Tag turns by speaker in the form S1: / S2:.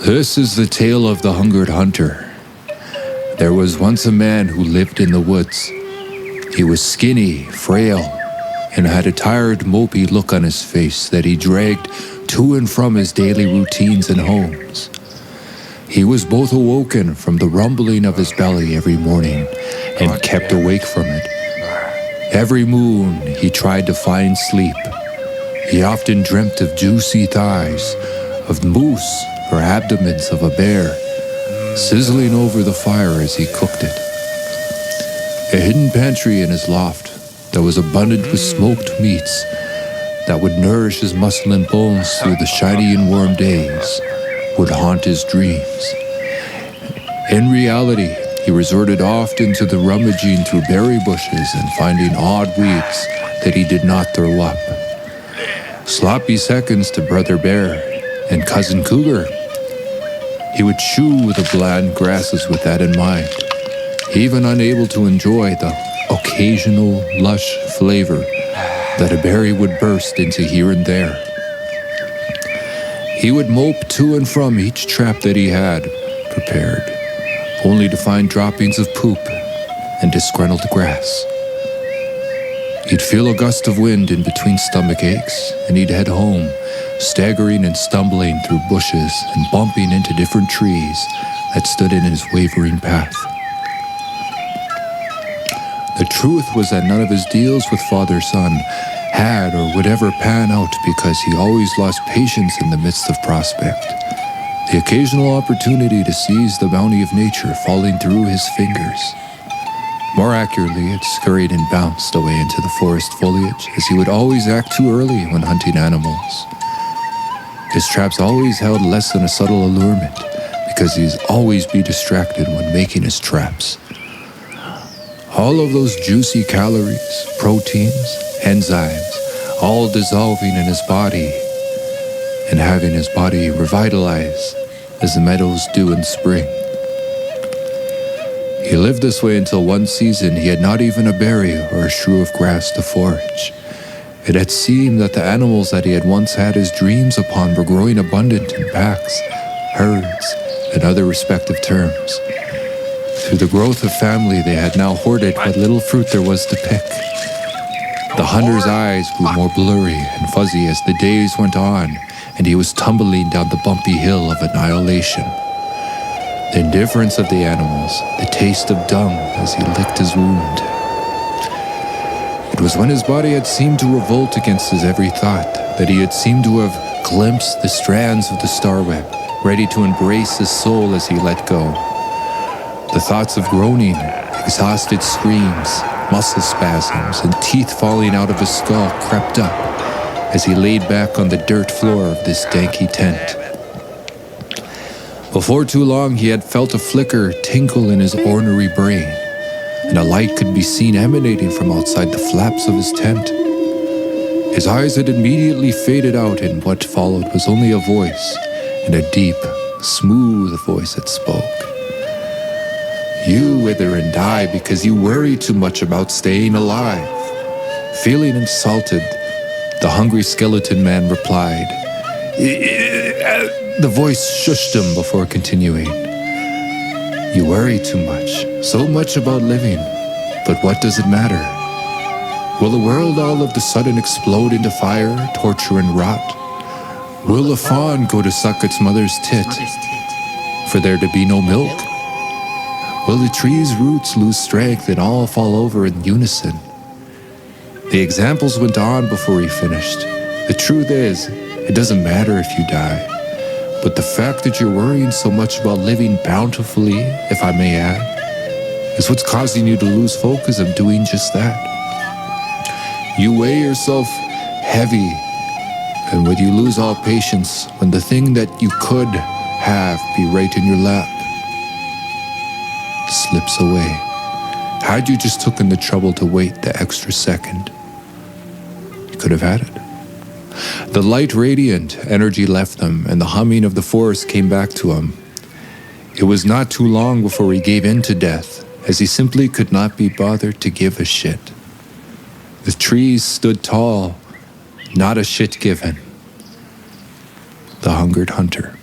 S1: This is the tale of the Hungered Hunter. There was once a man who lived in the woods. He was skinny, frail, and had a tired, mopey look on his face that he dragged to and from his daily routines and homes. He was both awoken from the rumbling of his belly every morning and kept awake from it. Every moon he tried to find sleep. He often dreamt of juicy thighs, of moose or abdomens of a bear, sizzling over the fire as he cooked it. A hidden pantry in his loft that was abundant with smoked meats that would nourish his muscle and bones through the shiny and warm days would haunt his dreams. In reality, he resorted often to the rummaging through berry bushes and finding odd weeds that he did not throw up. Sloppy seconds to Brother Bear and Cousin Cougar. He would chew the bland grasses with that in mind, even unable to enjoy the occasional lush flavor that a berry would burst into here and there. He would mope to and from each trap that he had prepared, only to find droppings of poop and disgruntled grass. He'd feel a gust of wind in between stomach aches, and he'd head home, staggering and stumbling through bushes and bumping into different trees that stood in his wavering path. The truth was that none of his deals with father-son had or would ever pan out because he always lost patience in the midst of prospect. The occasional opportunity to seize the bounty of nature falling through his fingers. More accurately, it scurried and bounced away into the forest foliage, as he would always act too early when hunting animals. His traps always held less than a subtle allurement, because he'd always be distracted when making his traps. All of those juicy calories, proteins, enzymes, all dissolving in his body and having his body revitalize as the meadows do in spring. He lived this way until one season he had not even a berry or a shrew of grass to forage. It had seemed that the animals that he had once had his dreams upon were growing abundant in packs, herds, and other respective terms. Through the growth of family, they had now hoarded what little fruit there was to pick. The hunter's eyes grew more blurry and fuzzy as the days went on, and he was tumbling down the bumpy hill of annihilation. The indifference of the animals, the taste of dung as he licked his wound. It was when his body had seemed to revolt against his every thought that he had seemed to have glimpsed the strands of the star web, ready to embrace his soul as he let go. The thoughts of groaning, exhausted screams, muscle spasms, and teeth falling out of his skull crept up as he laid back on the dirt floor of this danky tent. Before too long, he had felt a flicker tinkle in his ornery brain, and a light could be seen emanating from outside the flaps of his tent. His eyes had immediately faded out, and what followed was only a voice, and a deep, smooth voice that spoke. You wither and die because you worry too much about staying alive. Feeling insulted, the hungry skeleton man replied. The voice shushed him before continuing. You worry too much, so much about living, but what does it matter? Will the world all of the sudden explode into fire, torture, and rot? Will a fawn go to suck its mother's tit for there to be no milk? Will the tree's roots lose strength and all fall over in unison? The examples went on before he finished. The truth is, it doesn't matter if you die. But the fact that you're worrying so much about living bountifully, if I may add, is what's causing you to lose focus of doing just that. You weigh yourself heavy, and when you lose all patience, when the thing that you could have be right in your lap slips away. Had you just taken the trouble to wait the extra second, you could have had it. The light radiant energy left them, and the humming of the forest came back to him. It was not too long before he gave in to death, as he simply could not be bothered to give a shit. The trees stood tall, not a shit given. The Hungered Hunter.